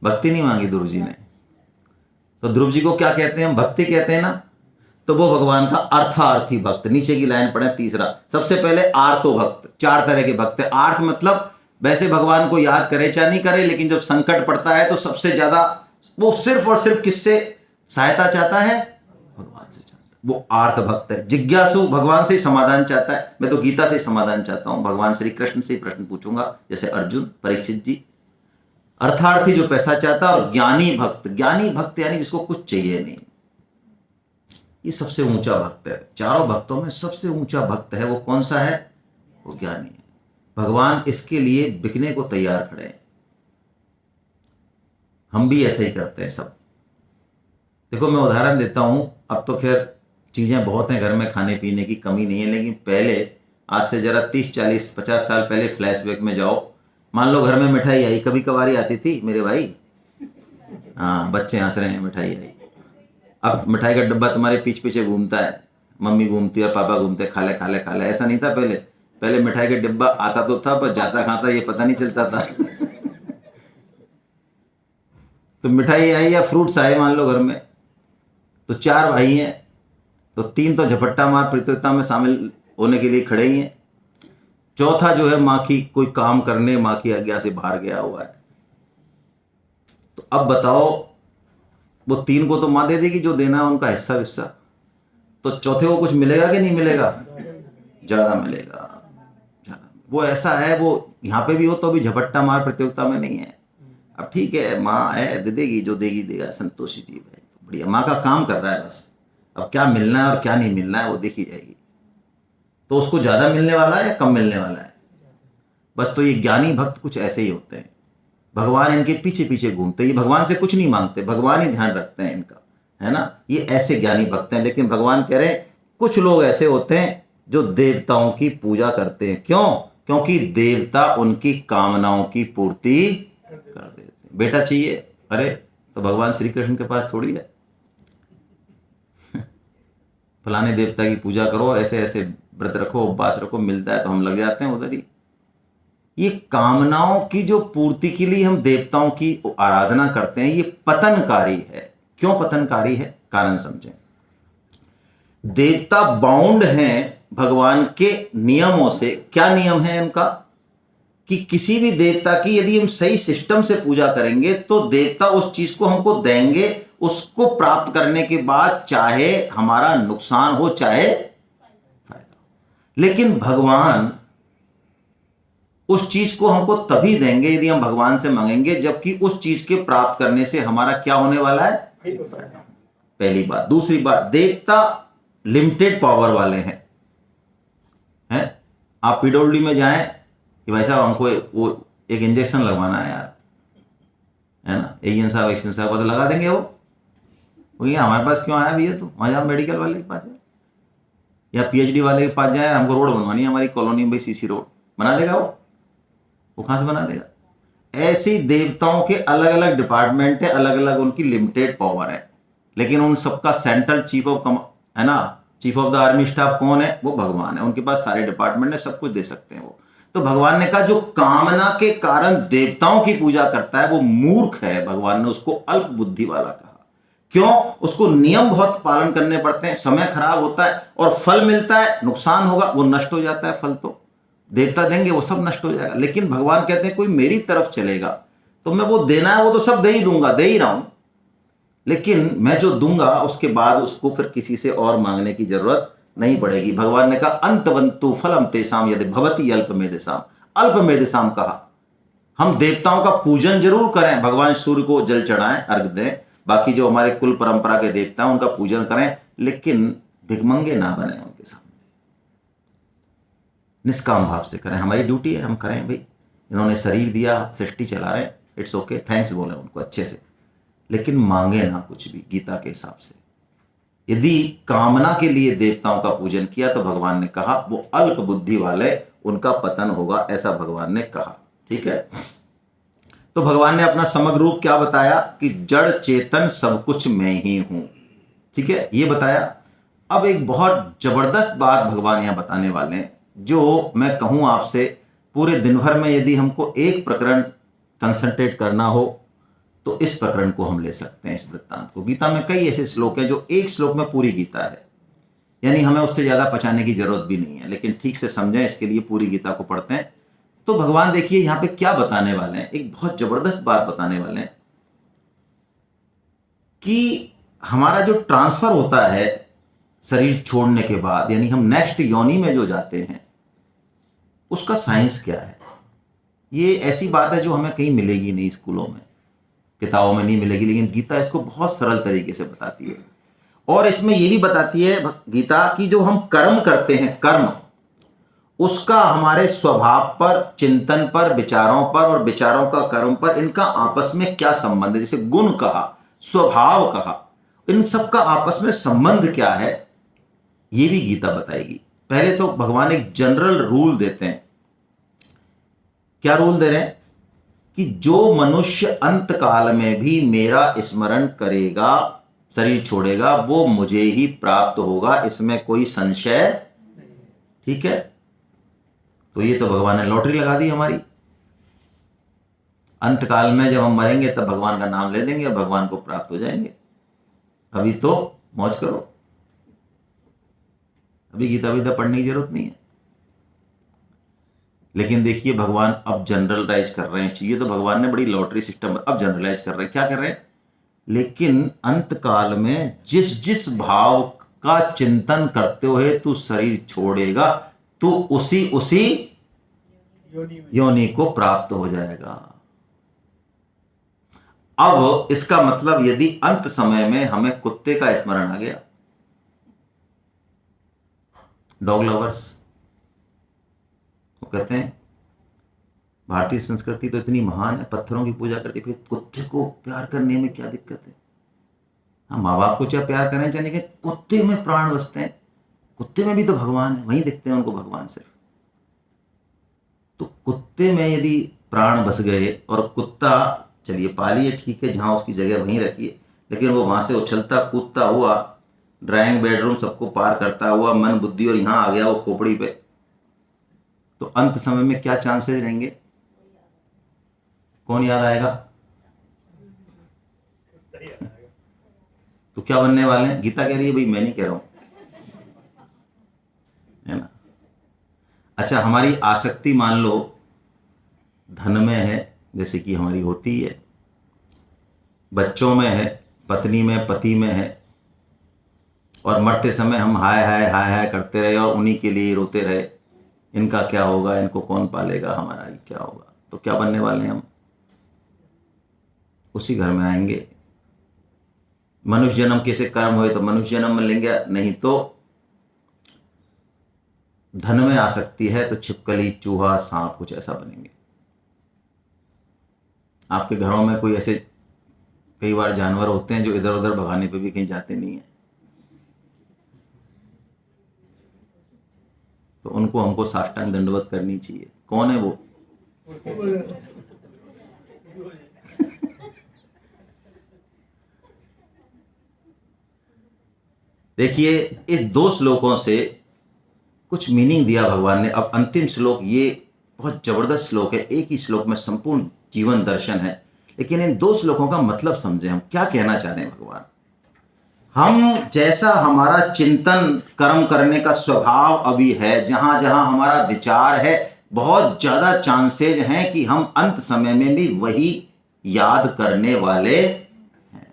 भक्ति नहीं मांगी ध्रुव जी ने। तो ध्रुव जी को क्या कहते हैं, भक्ति कहते हैं ना। तो वो भगवान का अर्थार्थी भक्त। नीचे की लाइन पढ़े, तीसरा। सबसे पहले आर्तो भक्त, 4 तरह के भक्त है। आर्थ मतलब वैसे भगवान को याद करे चाहे नहीं करे, लेकिन जब संकट पड़ता है तो सबसे ज्यादा वो सिर्फ और सिर्फ किससे सहायता चाहता है, भगवान से चाहता है। वो आर्त भक्त है। जिज्ञासु भगवान से ही समाधान चाहता है। मैं तो गीता से ही समाधान चाहता हूं, भगवान श्री कृष्ण से ही प्रश्न पूछूंगा, जैसे अर्जुन, परीक्षित जी। अर्थार्थी जो पैसा चाहता है, और ज्ञानी भक्त यानी जिसको कुछ चाहिए नहीं, ये सबसे ऊंचा भक्त है। चारों भक्तों में सबसे ऊंचा भक्त है वो कौन सा है? वो ज्ञानी है। भगवान इसके लिए बिकने को तैयार खड़े हैं। हम भी ऐसे ही करते हैं सब। देखो मैं उदाहरण देता हूं, अब तो खैर चीजें बहुत हैं घर में, खाने पीने की कमी नहीं है, लेकिन पहले, आज से जरा 30 40 50 साल पहले फ्लैशबैक में जाओ। मान लो घर में मिठाई आई, कभी कभार ही आती थी मेरे भाई, हाँ बच्चे हंस रहे हैं, मिठाई आई। अब मिठाई का डब्बा तुम्हारे पीछे पीछे घूमता है, मम्मी घूमती है और पापा घूमते, खा ले खा ले खा ले। ऐसा नहीं था पहले। पहले मिठाई का डिब्बा आता तो था, पर जाता खाता ये पता नहीं चलता था। तो मिठाई आई या फ्रूट्स आए मान लो घर में, तो 4 भाई हैं, तो 3 तो झपट्टा मार प्रतियोगिता में शामिल होने के लिए खड़े ही हैं। चौथा जो है माँ की कोई काम करने, माँ की आज्ञा से बाहर गया हुआ है। तो अब बताओ, वो 3 को तो माँ दे देगी जो देना है उनका हिस्सा विस्सा, तो चौथे को कुछ मिलेगा कि नहीं मिलेगा? ज्यादा मिलेगा, ज्यादा। वो ऐसा है, वो यहाँ पे भी हो तो भी झपट्टा मार प्रतियोगिता में नहीं है। अब ठीक है, माँ है, दे देगी, जो देगी देगा, संतोषी जीव है, बढ़िया, माँ का काम कर रहा है बस। अब क्या मिलना है और क्या नहीं मिलना है वो देखी जाएगी। तो उसको ज्यादा मिलने वाला है या कम मिलने वाला है, बस। तो ये ज्ञानी भक्त कुछ ऐसे ही होते हैं। भगवान इनके पीछे पीछे घूमते, ये भगवान से कुछ नहीं मांगते, भगवान ही ध्यान रखते हैं इनका, है ना। ये ऐसे ज्ञानी भक्त हैं। लेकिन भगवान कह रहे हैं कुछ लोग ऐसे होते हैं जो देवताओं की पूजा करते हैं। क्यों? क्योंकि देवता उनकी कामनाओं की पूर्ति कर देते हैं। बेटा चाहिए, अरे तो भगवान श्री कृष्ण के पास थोड़ी है, फलाने देवता की पूजा करो, ऐसे ऐसे व्रत रखो, उपवास रखो, मिलता है, तो हम लग जाते हैं उधर ही। ये कामनाओं की जो पूर्ति के लिए हम देवताओं की आराधना करते हैं, ये पतनकारी है। क्यों पतनकारी है? कारण समझें। देवता बाउंड हैं भगवान के नियमों से। क्या नियम है इनका? कि किसी भी देवता की यदि हम सही सिस्टम से पूजा करेंगे तो देवता उस चीज को हमको देंगे, उसको प्राप्त करने के बाद चाहे हमारा नुकसान हो चाहे फायदा। लेकिन भगवान उस चीज को हमको तभी देंगे यदि हम भगवान से मांगेंगे, जबकि उस चीज के प्राप्त करने से हमारा क्या होने वाला है? पहली बात। दूसरी बात, देवता लिमिटेड पावर वाले हैं। आप पीडब्ल्यूडी में जाएं कि भाई साहब हमको वो एक इंजेक्शन लगवाना है यार, है ना, एजेंट साहब एक्शन साहब को तो लगा देंगे। वो ये हमारे पास क्यों आया भैया? तो वहाँ जाओ मेडिकल वाले के पास है, या पीएचडी वाले के पास जाए, हमको रोड बनवानी है हमारी कॉलोनी में, भाई सीसी रोड बना देगा वो कहाँ से बना देगा? ऐसी देवताओं के अलग अलग डिपार्टमेंट है, अलग अलग उनकी लिमिटेड पावर है, लेकिन उन सबका सेंट्रल चीफ ऑफ है ना, chief of the army staff कौन है? वो भगवान है। उनके पास सारे डिपार्टमेंट है, सब कुछ दे सकते हैं वो। तो भगवान ने कहा जो कामना के कारण देवताओं की पूजा करता है वो मूर्ख है। भगवान ने उसको अल्प बुद्धि वाला कहा। क्यों? उसको नियम बहुत पालन करने पड़ते हैं, समय खराब होता है और फल मिलता है, नुकसान होगा, वो नष्ट हो जाता है। फल तो देवता देंगे, वो सब नष्ट हो जाएगा। लेकिन भगवान कहते हैं कोई मेरी तरफ चलेगा तो मैं वो देना है वो तो सब दे ही दूंगा, दे ही रहा हूं, लेकिन मैं जो दूंगा उसके बाद उसको फिर किसी से और मांगने की जरूरत नहीं पड़ेगी। भगवान ने कहा अंतवंतु फलम तेसाम यदि भवति अल्पमेधसाम। अल्पमेधसाम कहा हम देवताओं का पूजन जरूर करें, भगवान सूर्य को जल चढ़ाएं, अर्घ दें, बाकी जो हमारे कुल परंपरा के देवता हैं उनका पूजन करें, लेकिन भिखमंगे ना बने उनके सामने, निष्काम भाव से करें। हमारी ड्यूटी है, हम करें भाई, इन्होंने शरीर दिया, सृष्टि चला रहे हैं, इट्स ओके, थैंक्स बोले उनको अच्छे से, लेकिन मांगे ना कुछ भी गीता के हिसाब से। यदि कामना के लिए देवताओं का पूजन किया तो भगवान ने कहा वो अल्प बुद्धि वाले, उनका पतन होगा, ऐसा भगवान ने कहा। ठीक है, तो भगवान ने अपना समग्र रूप क्या बताया कि जड़ चेतन सब कुछ मैं ही हूं। ठीक है, ये बताया। अब एक बहुत जबरदस्त बात भगवान यहां बताने वाले हैं, जो मैं कहूं आपसे पूरे दिन भर में यदि हमको एक प्रकरण कंसंट्रेट करना हो तो इस प्रकरण को हम ले सकते हैं, इस वृत्तांत को। गीता में कई ऐसे श्लोक हैं जो एक श्लोक में पूरी गीता है, यानी हमें उससे ज्यादा पचाने की जरूरत भी नहीं है, लेकिन ठीक से समझें इसके लिए पूरी गीता को पढ़ते हैं। तो भगवान देखिए यहां पे क्या बताने वाले हैं, एक बहुत जबरदस्त बात बताने वाले हैं कि हमारा जो ट्रांसफर होता है शरीर छोड़ने के बाद, यानी हम नेक्स्ट योनि में जो जाते हैं, उसका साइंस क्या है? ये ऐसी बात है जो हमें कहीं मिलेगी नहीं, स्कूलों में, किताबों में नहीं मिलेगी, लेकिन गीता इसको बहुत सरल तरीके से बताती है। और इसमें ये भी बताती है गीता कि जो हम कर्म करते हैं, कर्म, उसका हमारे स्वभाव पर, चिंतन पर, विचारों पर, और विचारों का कर्म पर, इनका आपस में क्या संबंध है। जैसे गुण कहा, स्वभाव कहा, इन सब का आपस में संबंध क्या है, ये भी गीता बताएगी। पहले तो भगवान एक जनरल रूल देते हैं। क्या रूल दे रहे हैं? कि जो मनुष्य अंत काल में भी मेरा स्मरण करेगा, शरीर छोड़ेगा, वो मुझे ही प्राप्त होगा, इसमें कोई संशय। ठीक है, तो ये तो भगवान ने लॉटरी लगा दी हमारी। अंत काल में जब हम मरेंगे तब भगवान का नाम ले देंगे और भगवान को प्राप्त हो जाएंगे। अभी तो मौज करो, अभी गीता वीता पढ़ने की जरूरत नहीं है। लेकिन देखिए भगवान अब जनरलाइज कर रहे हैं चीजें, तो भगवान ने बड़ी लॉटरी सिस्टम अब जनरलाइज कर रहे हैं। क्या कर रहे हैं? लेकिन अंत काल में जिस जिस भाव का चिंतन करते हुए तू शरीर छोड़ेगा, तू उसी उसी योनि को प्राप्त हो जाएगा। अब इसका मतलब यदि अंत समय में हमें कुत्ते का स्मरण आ गया, डॉग लवर्स, वो कहते हैं भारतीय संस्कृति तो इतनी महान है, पत्थरों की पूजा करती, फिर कुत्ते को प्यार करने में क्या दिक्कत है? हाँ, माँ बाप को चाहे प्यार करें चाहे, लेकिन कुत्ते में प्राण बसते हैं, कुत्ते में भी तो भगवान है, वहीं दिखते हैं उनको भगवान सिर्फ। तो कुत्ते में यदि प्राण बस गए, और कुत्ता चलिए पालिए, ठीक है, जहां उसकी जगह वहीं रखिए, लेकिन वो वहां से उछलता कूदता हुआ ड्राइंग बेडरूम सबको पार करता हुआ मन बुद्धि और यहां आ गया वो खोपड़ी पे, तो अंत समय में क्या चांसेस रहेंगे? कौन याद आएगा? तो क्या बनने वाले हैं? गीता कह रही है, भाई मैं नहीं कह रहा हूं, है ना। अच्छा, हमारी आसक्ति मान लो धन में है, जैसे कि हमारी होती है, बच्चों में है, पत्नी में, पति में है, और मरते समय हम हाय हाय हाय हाय करते रहे और उन्हीं के लिए रोते रहे, इनका क्या होगा, इनको कौन पालेगा, हमारा ही क्या होगा। तो क्या बनने वाले हैं हम? उसी घर में आएंगे। मनुष्य जन्म के से कर्म हुए तो मनुष्य जन्म में लेंगे, नहीं तो धन में आ सकती है तो छिपकली, चूहा, सांप, कुछ ऐसा बनेंगे। आपके घरों में कोई ऐसे कई बार जानवर होते हैं जो इधर उधर भगाने पे भी कहीं जाते नहीं है, तो उनको हमको साष्टांग दंडवत करनी चाहिए। कौन है वो? देखिए, इस 2 श्लोकों से कुछ मीनिंग दिया भगवान ने। अब अंतिम श्लोक, ये बहुत जबरदस्त श्लोक है, एक ही श्लोक में संपूर्ण जीवन दर्शन है, लेकिन इन 2 श्लोकों का मतलब समझे, हम क्या कहना चाह रहे हैं भगवान। हम जैसा हमारा चिंतन कर्म करने का स्वभाव अभी है, जहां जहां हमारा विचार है, बहुत ज्यादा चांसेज हैं कि हम अंत समय में भी वही याद करने वाले हैं।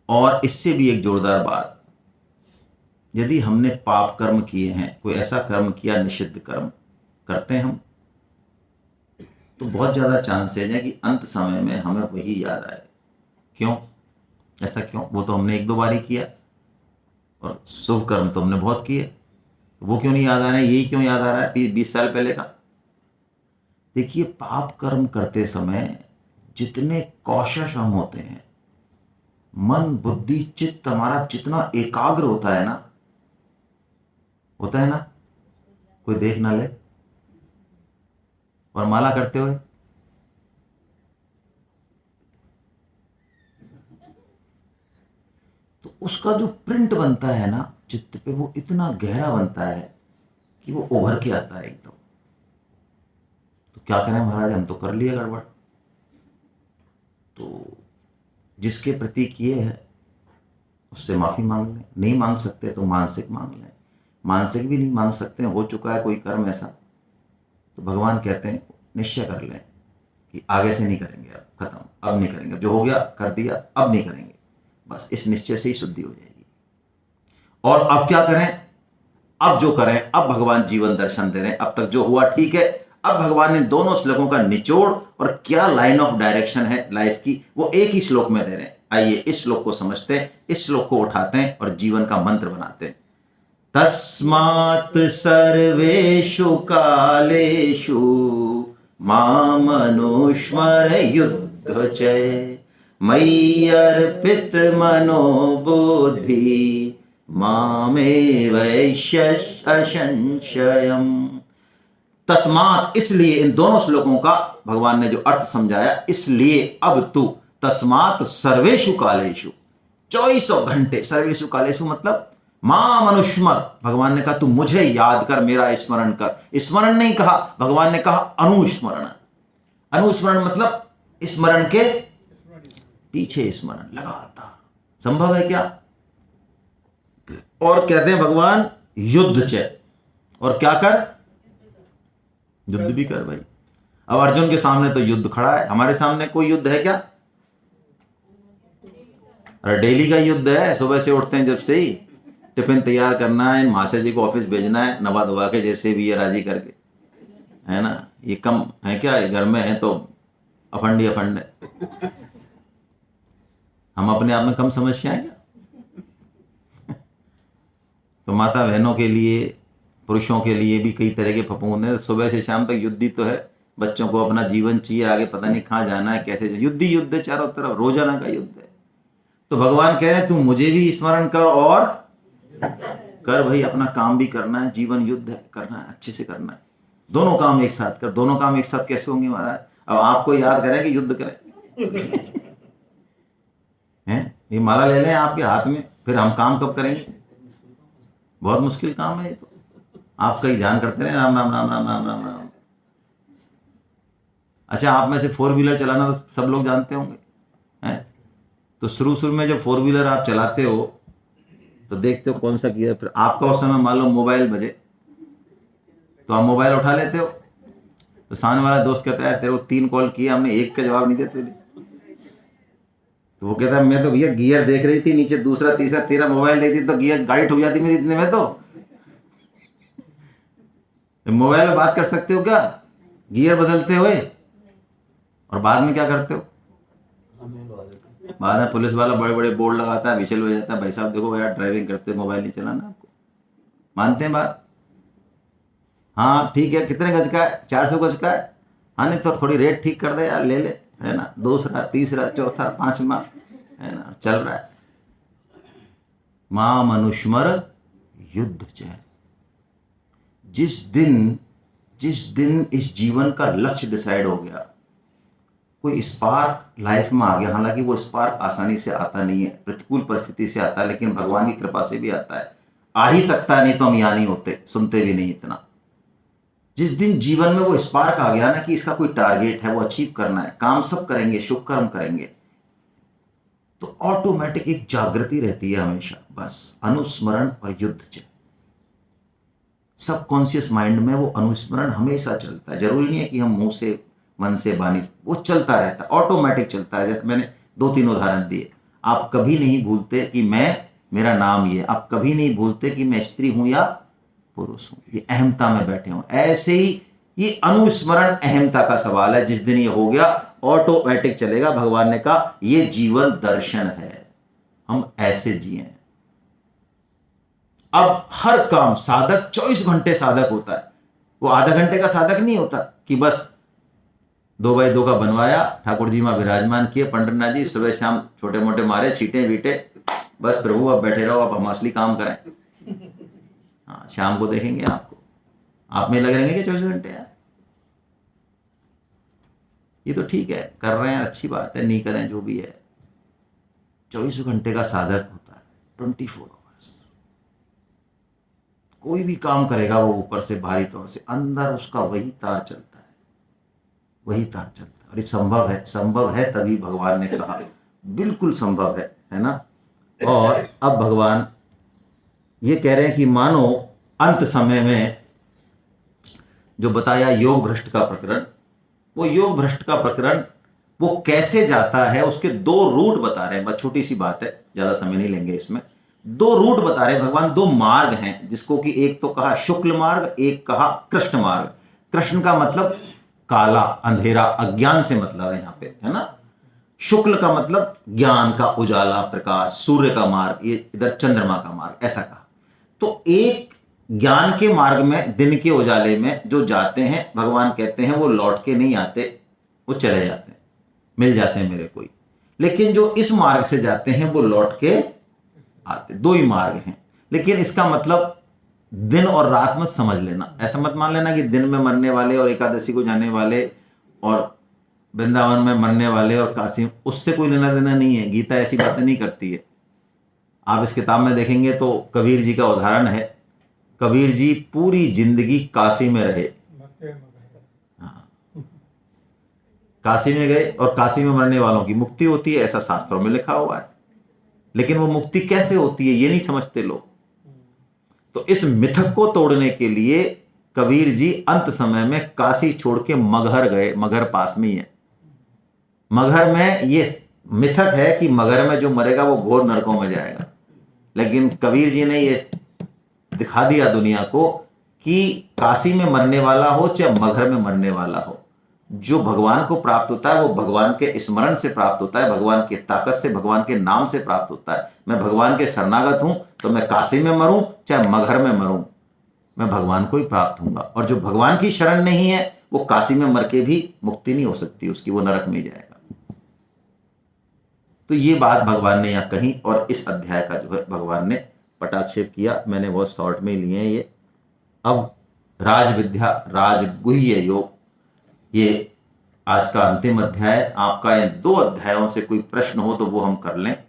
और इससे भी एक जोरदार बात, यदि हमने पाप कर्म किए हैं, कोई ऐसा कर्म किया, निषिद्ध कर्म करते हैं हम, तो बहुत ज्यादा चांसेज है कि अंत समय में हमें वही याद आए। क्यों? ऐसा क्यों? वो तो हमने 1-2 बार ही किया, और शुभ कर्म तो हमने बहुत किए, तो वो क्यों नहीं याद आ रहा है? यही क्यों याद आ रहा है 20 साल पहले का? देखिए, पाप कर्म करते समय जितने कॉशस हम होते हैं, मन बुद्धि चित्त हमारा जितना एकाग्र होता है ना, कोई देख ना ले, और माला करते हुए तो उसका जो प्रिंट बनता है ना चित्त पे, वो इतना गहरा बनता है कि वो उभर के आता है एकदम। तो क्या करें महाराज, हम तो कर लिए गड़बड़। तो जिसके प्रति किए है उससे माफी मांग लें, नहीं मांग सकते तो मानसिक मांग लें, मानसिक भी नहीं मांग सकते, हो चुका है कोई कर्म ऐसा, तो भगवान कहते हैं निश्चय कर लें कि आगे से नहीं करेंगे, अब खत्म, अब नहीं करेंगे, जो हो गया कर दिया, अब नहीं करेंगे, बस इस निश्चय से ही शुद्धि हो जाएगी। और अब क्या करें, अब जो करें, अब भगवान जीवन दर्शन दे रहे हैं। अब तक जो हुआ ठीक है, अब भगवान ने दोनों श्लोकों का निचोड़ और क्या लाइन ऑफ डायरेक्शन है लाइफ की, वो एक ही श्लोक में दे रहे हैं। आइए इस श्लोक को समझते हैं, इस श्लोक को उठाते हैं और जीवन का मंत्र बनाते हैं। तस्मात् सर्वेषु कालेषु मामनुस्मर युद्धचे मयि अर्पित मनो बुद्धि मामेवैष्य असंशयम्। तस्मात् इसलिए, इन दोनों श्लोकों का भगवान ने जो अर्थ समझाया, इसलिए अब तू तस्मात् सर्वेषु कालेषु, 24 घंटे, सर्वेषु कालेषु मतलब मां मनुष्मर, भगवान ने कहा तू मुझे याद कर, मेरा स्मरण कर। स्मरण नहीं कहा, भगवान ने कहा अनुस्मरण। अनुस्मरण मतलब स्मरण के पीछे स्मरण, लगातार। संभव है क्या? और कहते हैं भगवान युद्ध च, और क्या कर, युद्ध भी कर भाई। अब अर्जुन के सामने तो युद्ध खड़ा है, हमारे सामने कोई युद्ध है क्या? अरे डेली का युद्ध है। सुबह से उठते हैं जब से ही, टिफिन तैयार करना है, मास्टर जी को ऑफिस भेजना है, नवा धोवा के जैसे भी है राजी करके, है ना। ये कम है क्या? घर में है तो अफंड ही अफंड है। हम अपने आप में कम समस्याएं क्या? तो माता बहनों के लिए, पुरुषों के लिए भी कई तरह के फफूंद हैं। सुबह से शाम तक युद्ध ही तो है। बच्चों को अपना जीवन चाहिए, आगे पता नहीं कहाँ जाना है, कैसे युद्ध ही युद्ध है, चारों तरफ रोजाना का युद्ध है। तो भगवान कह रहे हैं तू मुझे भी स्मरण कर और कर भाई, अपना काम भी करना है, जीवन युद्ध है, करना है, अच्छे से करना है। दोनों काम एक साथ कर। दोनों काम एक साथ कैसे होंगे महाराज? अब आपको याद करें कि युद्ध करें हैं? ये माला ले लें आपके हाथ में, फिर हम काम कब करेंगे? बहुत मुश्किल काम है ये तो। आप कहीं ध्यान करते रहे राम राम राम राम राम राम राम। अच्छा, आप में से 4 व्हीलर चलाना तो सब लोग जानते होंगे, हैं? तो शुरू में जब 4 व्हीलर आप चलाते हो तो देखते हो कौन सा गियर, फिर आपका उस समय मान लो मोबाइल बजे तो आप मोबाइल उठा लेते हो। तो सामने वाला दोस्त कहता है तेरे को 3 कॉल किए, हमने एक का जवाब नहीं देते। तो वो कहता है मैं तो भैया गियर देख रही थी नीचे, दूसरा तीसरा तेरा मोबाइल देखती तो गियर गाड़ी ठुक जाती मेरी इतने में। तो मोबाइल में बात कर सकते हो क्या गियर बदलते हुए? और बाद में क्या करते हो? बाद में पुलिस वाला बड़े बड़े बोर्ड लगाता है, विशल हो जाता है, भाई साहब देखो यार ड्राइविंग करते हुए मोबाइल नहीं चलाना आपको। मानते हैं बात? हाँ ठीक है, कितने गज का है? 400 गज का है। हाँ नहीं तो थोड़ी रेट ठीक कर दे यार, ले ले, है ना। दूसरा, तीसरा, चौथा, 5वां, है ना, चल रहा है। मां मनुष्मर युद्ध च। जिस दिन इस जीवन का लक्ष्य डिसाइड हो गया, कोई स्पार्क लाइफ में आ गया, हालांकि वो स्पार्क आसानी से आता नहीं है, प्रतिकूल परिस्थिति से आता है, लेकिन भगवान की कृपा से भी आता है। आ ही सकता है, नहीं तो हम यहाँ नहीं होते, सुनते भी नहीं इतना। जिस दिन जीवन में वो स्पार्क आ गया ना कि इसका कोई टारगेट है, वो अचीव करना है, काम सब करेंगे, शुभ कर्म करेंगे, तो ऑटोमेटिक एक जागृति रहती है हमेशा। बस अनुस्मरण और युद्ध च। सबकॉन्शियस माइंड में वो अनुस्मरण हमेशा चलता है। जरूरी नहीं है कि हम मुंह से, मन से, बानी से, वो चलता रहता है, ऑटोमेटिक चलता है। जैसे मैंने 2-3 उदाहरण दिए। आप कभी नहीं भूलते कि मेरा नाम ये, आप कभी नहीं भूलते कि मैं स्त्री हूं या पुरुष हूं, ये अहमता में बैठे हों। ऐसे ही ये अनुस्मरण अहमता का सवाल है। जिस दिन ये हो गया ऑटोमेटिक चलेगा। भगवान ने कहा ये जीवन दर्शन है, हम ऐसे जिए। अब हर काम साधक 24 घंटे साधक होता है। वो आधा घंटे का साधक नहीं होता कि बस 2x2 का बनवाया, ठाकुर जी मां विराजमान किए, पंडितनाथ जी सुबह शाम छोटे मोटे मारे, छीटे बीटे, बस प्रभु अब बैठे रहो, अब हम असली काम करें। हाँ, शाम को देखेंगे आपको, आप में लग रहेंगे कि 24 घंटे यार। ये तो ठीक है, कर रहे हैं अच्छी बात है, नहीं करें जो भी है। 24 घंटे का साधक होता है, 24 आवर्स। कोई भी काम करेगा वो ऊपर से भारी तौर से, अंदर उसका वही तार चलता है, वही तार चलता है। और ये संभव है, संभव है तभी भगवान ने कहा, बिल्कुल संभव है ना। और अब भगवान ये कह रहे हैं कि मानो अंत समय में जो बताया योग भ्रष्ट का प्रकरण, वो योग भ्रष्ट का प्रकरण वो कैसे जाता है, उसके 2 रूट बता रहे हैं। बस छोटी सी बात है, ज़्यादा समय नहीं लेंगे इसमें। दो रूट बता रहे भगवान, दो मार्ग हैं, जिसको कि एक तो कहा शुक्ल मार्ग, एक कहा कृष्ण मार्ग। कृष्ण का मतलब काला, अंधेरा, अज्ञान से मतलब है यहाँ पे, है ना। शुक्ल का मतलब ज्ञान का उजाला, प्रकाश, सूर्य का मार्ग, ये इधर चंद्रमा का मार्ग, ऐसा कहा। तो एक ज्ञान के मार्ग में, दिन के उजाले में जो जाते हैं, भगवान कहते हैं वो लौट के नहीं आते, वो चले जाते हैं, मिल जाते हैं मेरे कोई। लेकिन जो इस मार्ग से जाते हैं वो लौट के आते। दो ही मार्ग हैं, लेकिन इसका मतलब दिन और रात मत समझ लेना। ऐसा मत मान लेना कि दिन में मरने वाले और एकादशी को जाने वाले और वृंदावन में मरने वाले और काशी, उससे कोई लेना देना नहीं है। गीता ऐसी बातें नहीं करती है। आप इस किताब में देखेंगे तो कबीर जी का उदाहरण है। कबीर जी पूरी जिंदगी काशी में रहे, हाँ, काशी में गए और काशी में मरने वालों की मुक्ति होती है, ऐसा शास्त्रों में लिखा हुआ है। लेकिन वो मुक्ति कैसे होती है ये नहीं समझते लोग। तो इस मिथक को तोड़ने के लिए कबीर जी अंत समय में काशी छोड़ के मगहर गए। मगहर पास में ही है। मगहर में ये मिथक है कि मगहर में जो मरेगा वो घोर नरकों में जाएगा, लेकिन कबीर जी ने ये दिखा दिया दुनिया को कि काशी में मरने वाला हो चाहे मगहर में मरने वाला हो, जो भगवान को प्राप्त होता है वो भगवान के स्मरण से प्राप्त होता है, भगवान की ताकत से, भगवान के नाम से प्राप्त होता है। मैं भगवान के शरणागत हूं तो मैं काशी में मरूं चाहे मगहर में मरूं, मैं भगवान को ही प्राप्त होऊंगा। और जो भगवान की शरण नहीं है वो काशी में मर के भी मुक्ति नहीं हो सकती उसकी, वो नरक में जाएगा। तो ये बात भगवान ने यहां कही और इस अध्याय का जो है भगवान ने पटाक्षेप किया। मैंने बहुत शॉर्ट में लिए हैं ये। अब राज विद्या, राजगुह्य योग, ये आज का अंतिम अध्याय। आपका इन दो अध्यायों से कोई प्रश्न हो तो वो हम कर लें।